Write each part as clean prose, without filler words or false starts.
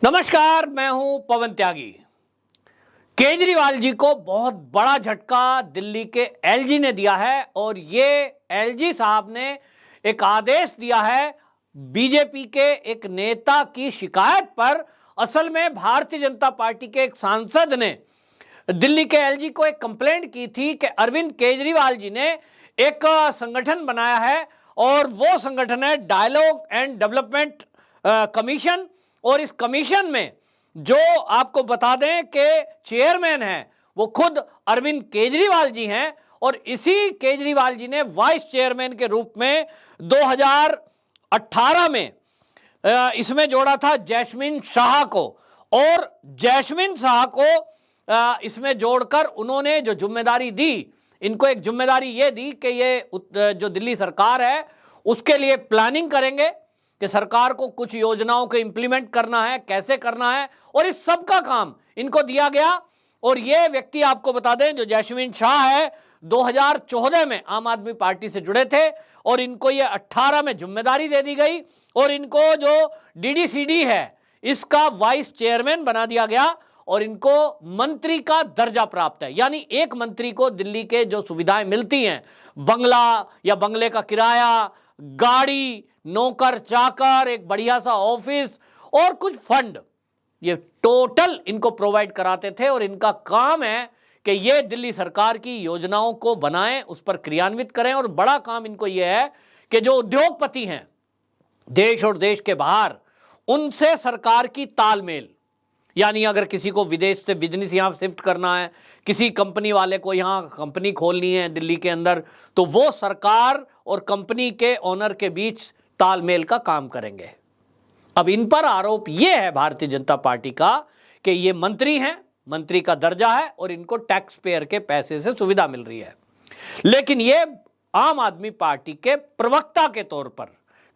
नमस्कार, मैं हूं पवन त्यागी। केजरीवाल जी को बहुत बड़ा झटका दिल्ली के एलजी ने दिया है और ये एलजी साहब ने एक आदेश दिया है बीजेपी के एक नेता की शिकायत पर। असल में भारतीय जनता पार्टी के एक सांसद ने दिल्ली के एलजी को एक कंप्लेंट की थी कि अरविंद केजरीवाल जी ने एक संगठन बनाया है और वो संगठन है डायलॉग एंड डेवलपमेंट कमीशन। और इस कमीशन में जो आपको बता दें कि चेयरमैन हैं वो खुद अरविंद केजरीवाल जी हैं और इसी केजरीवाल जी ने वाइस चेयरमैन के रूप में 2018 में इसमें जोड़ा था जैस्मिन शाह को। और जैस्मिन शाह को इसमें जोड़कर उन्होंने जो जिम्मेदारी दी, इनको एक जिम्मेदारी ये दी कि ये जो दिल्ली सरकार है उसके लिए प्लानिंग करेंगे कि सरकार को कुछ योजनाओं को इंप्लीमेंट करना है, कैसे करना है, और इस सब का काम इनको दिया गया। और ये व्यक्ति आपको बता दें जो जैस्मिन शाह है 2014 में आम आदमी पार्टी से जुड़े थे और इनको ये 18 में जिम्मेदारी दे दी गई और इनको जो डीडीसीडी है इसका वाइस चेयरमैन बना दिया गया और इनको मंत्री का दर्जा प्राप्त है। यानी एक मंत्री को दिल्ली के जो सुविधाएं मिलती हैं, बंगला या बंगले का किराया, गाड़ी, नौकर चाकर, एक बढ़िया सा ऑफिस और कुछ फंड, ये टोटल इनको प्रोवाइड कराते थे। और इनका काम है कि ये दिल्ली सरकार की योजनाओं को बनाएं, उस पर क्रियान्वित करें। और बड़ा काम इनको ये है कि जो उद्योगपति हैं देश और देश के बाहर, उनसे सरकार की तालमेल, यानी अगर किसी को विदेश से बिजनेस यहाँ शिफ्ट करना है, किसी कंपनी वाले को यहाँ कंपनी खोलनी है दिल्ली के अंदर, तो वो सरकार और कंपनी के ओनर के बीच तालमेल का काम करेंगे। अब इन पर आरोप ये है भारतीय जनता पार्टी का कि ये मंत्री हैं, मंत्री का दर्जा है और इनको टैक्स पेयर के पैसे से सुविधा मिल रही है। लेकिन ये आम आदमी पार्टी के प्रवक्ता के तौर पर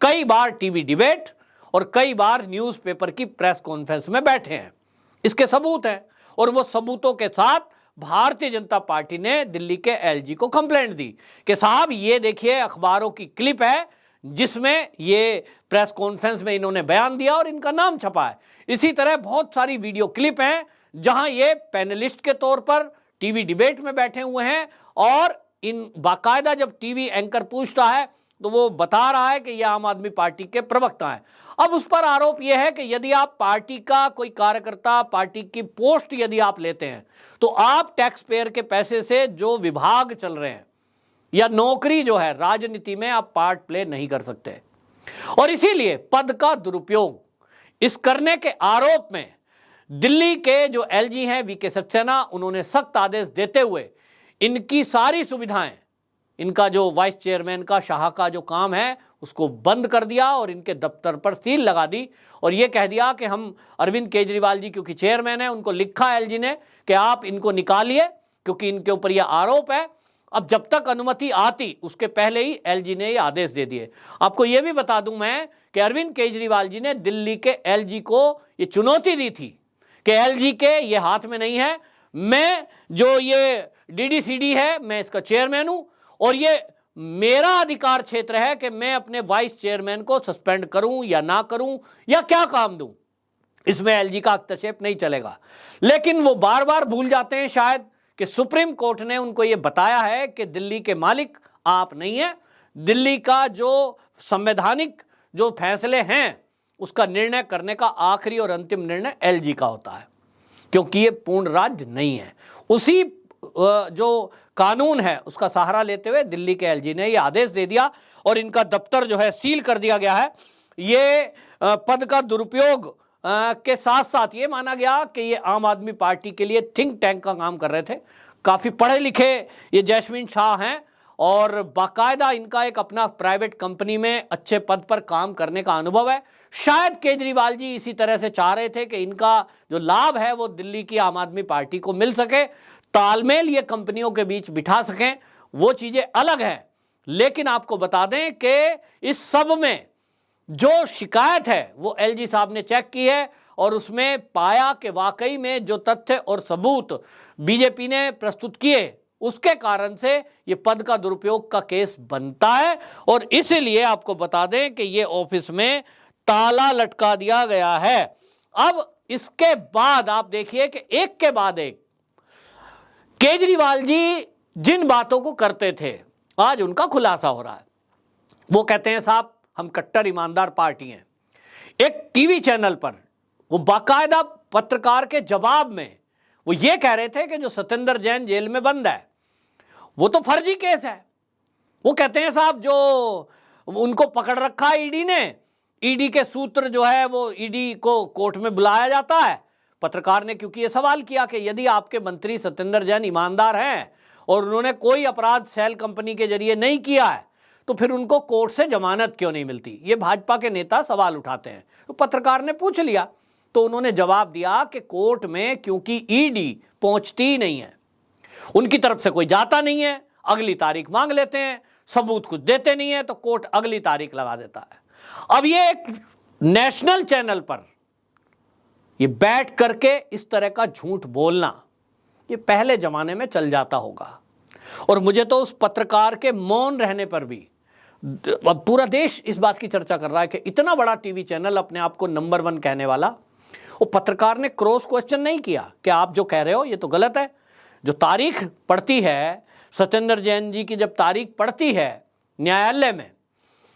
कई बार टीवी डिबेट और कई बार न्यूज़पेपर की प्रेस कॉन्फ्रेंस में बैठे हैं। इसके सबूत हैं और वो सबूतों के साथ भारतीय जनता पार्टी ने दिल्ली के एलजी को कंप्लेंट दी कि साहब ये देखिए अखबारों की क्लिप है जिसमें ये प्रेस कॉन्फ्रेंस में इन्होंने बयान दिया और इनका नाम छपा है। इसी तरह बहुत सारी वीडियो क्लिप हैं जहां ये पैनलिस्ट के तौर पर टीवी डिबेट में बैठे हुए हैं और इन बाकायदा जब टीवी एंकर पूछता है तो वो बता रहा है कि ये आम आदमी पार्टी के प्रवक्ता हैं। अब उस पर आरोप यह है कि यदि आप पार्टी का कोई कार्यकर्ता, पार्टी की पोस्ट यदि आप लेते हैं तो आप टैक्स पेयर के पैसे से जो विभाग चल रहे हैं या नौकरी जो है राजनीति में आप पार्ट प्ले नहीं कर सकते। और इसीलिए पद का दुरुपयोग इस करने के आरोप में दिल्ली के जो एलजी हैं वीके सक्सेना, उन्होंने सख्त आदेश देते हुए इनकी सारी सुविधाएं, इनका जो वाइस चेयरमैन का शाह का जो काम है उसको बंद कर दिया और इनके दफ्तर पर सील लगा दी और ये कह दिया कि हम अरविंद केजरीवाल जी क्योंकि चेयरमैन है, उनको लिखा एलजी ने कि आप इनको निकालिए क्योंकि इनके ऊपर यह आरोप है। अब जब तक अनुमति आती उसके पहले ही एलजी ने ये आदेश दे दिए। आपको ये भी बता दूं मैं कि अरविंद केजरीवाल जी ने दिल्ली के एलजी को ये चुनौती दी थी कि एलजी के ये हाथ में नहीं है, मैं जो ये डीडीसीडी है मैं इसका चेयरमैन हूं और ये मेरा अधिकार क्षेत्र है कि मैं अपने वाइस चेयरमैन को सस्पेंड करूं या ना करूं या क्या काम दूं, इसमें एलजी का हस्तक्षेप नहीं चलेगा। लेकिन वो बार बार भूल जाते हैं शायद कि सुप्रीम कोर्ट ने उनको ये बताया है कि दिल्ली के मालिक आप नहीं हैं, दिल्ली का जो संवैधानिक जो फैसले हैं उसका निर्णय करने का आखिरी और अंतिम निर्णय एलजी का होता है क्योंकि ये पूर्ण राज्य नहीं है। उसी जो कानून है उसका सहारा लेते हुए दिल्ली के एलजी ने ये आदेश दे दिया और इनका दफ्तर जो है सील कर दिया गया है। ये पद का दुरुपयोग के साथ साथ ये माना गया कि ये आम आदमी पार्टी के लिए थिंक टैंक का काम कर रहे थे। काफ़ी पढ़े लिखे ये जैस्मिन शाह हैं और बाकायदा इनका एक अपना प्राइवेट कंपनी में अच्छे पद पर काम करने का अनुभव है। शायद केजरीवाल जी इसी तरह से चाह रहे थे कि इनका जो लाभ है वो दिल्ली की आम आदमी पार्टी को मिल सके, तालमेल ये कंपनियों के बीच बिठा सकें, वो चीज़ें अलग हैं। लेकिन आपको बता दें कि इस सब में जो शिकायत है वो एलजी साहब ने चेक की है और उसमें पाया कि वाकई में जो तथ्य और सबूत बीजेपी ने प्रस्तुत किए उसके कारण से ये पद का दुरुपयोग का केस बनता है। और इसलिए आपको बता दें कि ये ऑफिस में ताला लटका दिया गया है अब इसके बाद आप देखिए कि एक के बाद एक केजरीवाल जी जिन बातों को करते थे आज उनका खुलासा हो रहा है। वो कहते हैं साहब हम कट्टर ईमानदार पार्टी हैं। एक टीवी चैनल पर वो बाकायदा पत्रकार के जवाब में वो ये कह रहे थे कि जो सत्येंद्र जैन जेल में बंद है वो तो फर्जी केस है। वो कहते हैं साहब जो उनको पकड़ रखा है ईडी ने, ईडी के सूत्र जो है वो ईडी को कोर्ट में बुलाया जाता है। पत्रकार ने क्योंकि ये सवाल किया कि यदि आपके मंत्री सत्येंद्र जैन ईमानदार हैं और उन्होंने कोई अपराध सेल कंपनी के जरिए नहीं किया है तो फिर उनको कोर्ट से जमानत क्यों नहीं मिलती। ये भाजपा के नेता सवाल उठाते हैं। तो पत्रकार ने पूछ लिया तो उन्होंने जवाब दिया कि कोर्ट में क्योंकि ईडी पहुंचती ही नहीं है, उनकी तरफ से कोई जाता नहीं है, अगली तारीख मांग लेते हैं, सबूत कुछ देते नहीं है तो कोर्ट अगली तारीख लगा देता है। अब ये एक नेशनल चैनल पर ये बैठ करके इस तरह का झूठ बोलना ये पहले जमाने में चल जाता होगा। और मुझे तो उस पत्रकार के मौन रहने पर भी अब पूरा देश इस बात की चर्चा कर रहा है कि इतना बड़ा टीवी चैनल अपने आप को नंबर 1 कहने वाला, वो पत्रकार ने क्रॉस क्वेश्चन नहीं किया कि आप जो कह रहे हो ये तो गलत है। जो तारीख पड़ती है सत्येंद्र जैन जी की, जब तारीख पड़ती है न्यायालय में,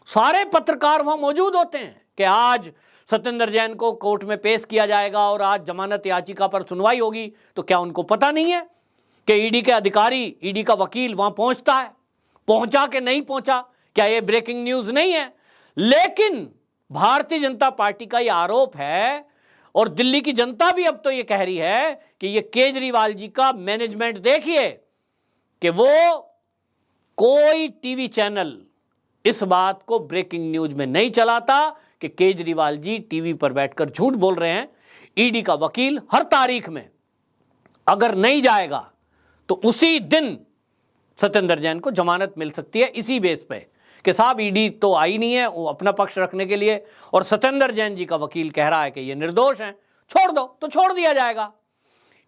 सारे पत्रकार वहां मौजूद होते हैं कि आज सत्येंद्र जैन को कोर्ट में पेश किया जाएगा और आज जमानत याचिका पर सुनवाई होगी। तो क्या उनको पता नहीं है कि ईडी के अधिकारी, ईडी का वकील वहां पहुंचता है, पहुंचा कि नहीं पहुंचा? क्या ये ब्रेकिंग न्यूज नहीं है? लेकिन भारतीय जनता पार्टी का यह आरोप है और दिल्ली की जनता भी अब तो ये कह रही है कि ये केजरीवाल जी का मैनेजमेंट देखिए कि वो कोई टीवी चैनल इस बात को ब्रेकिंग न्यूज में नहीं चलाता कि केजरीवाल जी टीवी पर बैठकर झूठ बोल रहे हैं। ईडी का वकील हर तारीख में अगर नहीं जाएगा तो उसी दिन सत्येंद्र जैन को जमानत मिल सकती है, इसी बेस पे कि साहब ईडी तो आई नहीं है वो अपना पक्ष रखने के लिए और सत्येंद्र जैन जी का वकील कह रहा है कि ये निर्दोष हैं, छोड़ दो, तो छोड़ दिया जाएगा।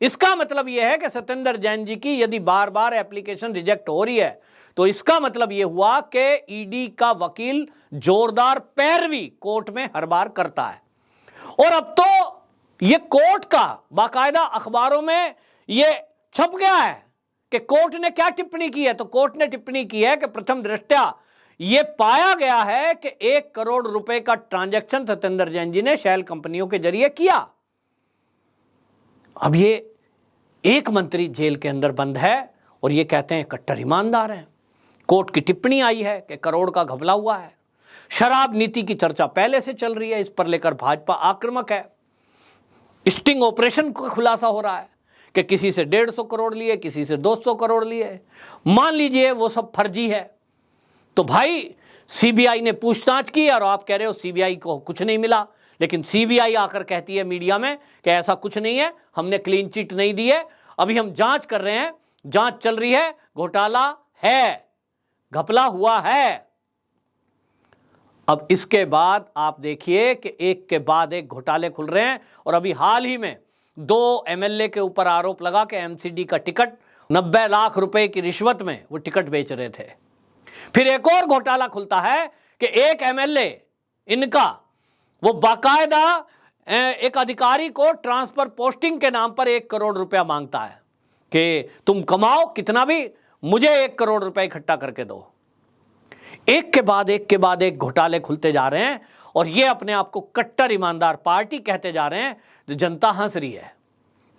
इसका मतलब यह है कि सत्येंद्र जैन जी की यदि बार बार एप्लीकेशन रिजेक्ट हो रही है तो इसका मतलब यह हुआ कि ईडी का वकील जोरदार पैरवी कोर्ट में हर बार करता है। और अब तो यह कोर्ट का बाकायदा अखबारों में यह छप गया है कि कोर्ट ने क्या टिप्पणी की है। तो कोर्ट ने टिप्पणी की है कि प्रथम दृष्टया यह पाया गया है कि 1 करोड़ रुपए का ट्रांजैक्शन सत्येंद्र जैन जी ने शेल कंपनियों के जरिए किया। अब ये एक मंत्री जेल के अंदर बंद है और ये कहते हैं कट्टर ईमानदार हैं। कोर्ट की टिप्पणी आई है कि करोड़ का घपला हुआ है। शराब नीति की चर्चा पहले से चल रही है, इस पर लेकर भाजपा आक्रामक है। स्टिंग ऑपरेशन का खुलासा हो रहा है कि किसी से 150 करोड़ लिए, किसी से 200 करोड़ लिए। मान लीजिए वो सब फर्जी है तो भाई सीबीआई ने पूछताछ की और आप कह रहे हो सीबीआई को कुछ नहीं मिला, लेकिन सीबीआई आकर कहती है मीडिया में कि ऐसा कुछ नहीं है, हमने क्लीन चिट नहीं दी है, अभी हम जांच कर रहे हैं, जांच चल रही है, घोटाला है, घपला हुआ है। अब इसके बाद आप देखिए कि एक के बाद एक घोटाले खुल रहे हैं और अभी हाल ही में 2 एमएलए के ऊपर आरोप लगा कि एमसीडी का टिकट 90 लाख रुपए की रिश्वत में वो टिकट बेच रहे थे। फिर एक और घोटाला खुलता है कि एक एमएलए इनका वो बाकायदा एक अधिकारी को ट्रांसफर पोस्टिंग के नाम पर 1 करोड़ रुपया मांगता है कि तुम कमाओ कितना भी, मुझे 1 करोड़ रुपया इकट्ठा करके दो। एक के बाद एक घोटाले खुलते जा रहे हैं और ये अपने आप को कट्टर ईमानदार पार्टी कहते जा रहे हैं। जो जनता हंस रही है,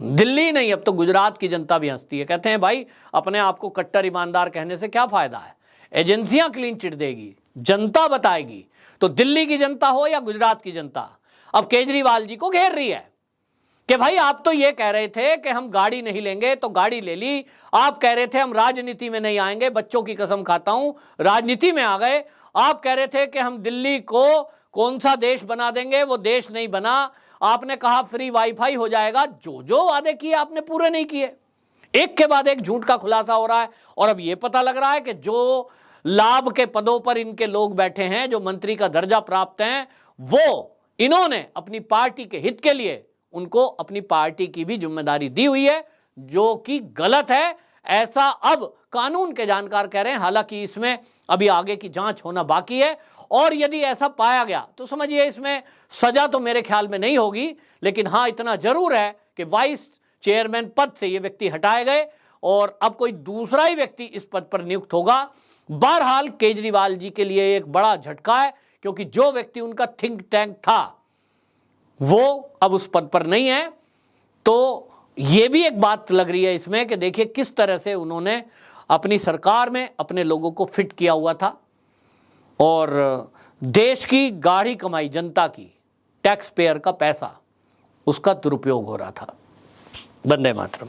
दिल्ली नहीं अब तो गुजरात की जनता भी हंसती है। कहते हैं भाई अपने आप को कट्टर ईमानदार कहने से क्या फायदा है, एजेंसियां क्लीन चिट देगी, जनता बताएगी। तो दिल्ली की जनता हो या गुजरात की जनता अब केजरीवाल जी को घेर रही है कि भाई आप तो ये कह रहे थे कि हम गाड़ी नहीं लेंगे तो गाड़ी ले ली, आप कह रहे थे हम राजनीति में नहीं आएंगे, बच्चों की कसम खाता हूं राजनीति में आ गए। आप कह रहे थे कि हम दिल्ली को कौन सा देश बना देंगे, वो देश नहीं बना। आपने कहा फ्री वाईफाई हो जाएगा, जो जो वादे किए आपने पूरे नहीं किए। एक के बाद एक झूठ का खुलासा हो रहा है और अब ये पता लग रहा है कि जो लाभ के पदों पर इनके लोग बैठे हैं, जो मंत्री का दर्जा प्राप्त हैं, वो इन्होंने अपनी पार्टी के हित के लिए उनको अपनी पार्टी की भी जिम्मेदारी दी हुई है, जो कि गलत है। ऐसा अब कानून के जानकार कह रहे हैं, हालांकि इसमें अभी आगे की जांच होना बाकी है और यदि ऐसा पाया गया तो समझिए इसमें सजा तो मेरे ख्याल में नहीं होगी, लेकिन हाँ इतना जरूर है कि वाइस चेयरमैन पद से ये व्यक्ति हटाए गए और अब कोई दूसरा ही व्यक्ति इस पद पर नियुक्त होगा। बहरहाल केजरीवाल जी के लिए एक बड़ा झटका है, क्योंकि जो व्यक्ति उनका थिंक टैंक था वो अब उस पद पर नहीं है। तो ये भी एक बात लग रही है इसमें कि देखिए किस तरह से उन्होंने अपनी सरकार में अपने लोगों को फिट किया हुआ था और देश की गाढ़ी कमाई जनता की, टैक्स पेयर का पैसा, उसका दुरुपयोग हो रहा था। वंदे मातरम।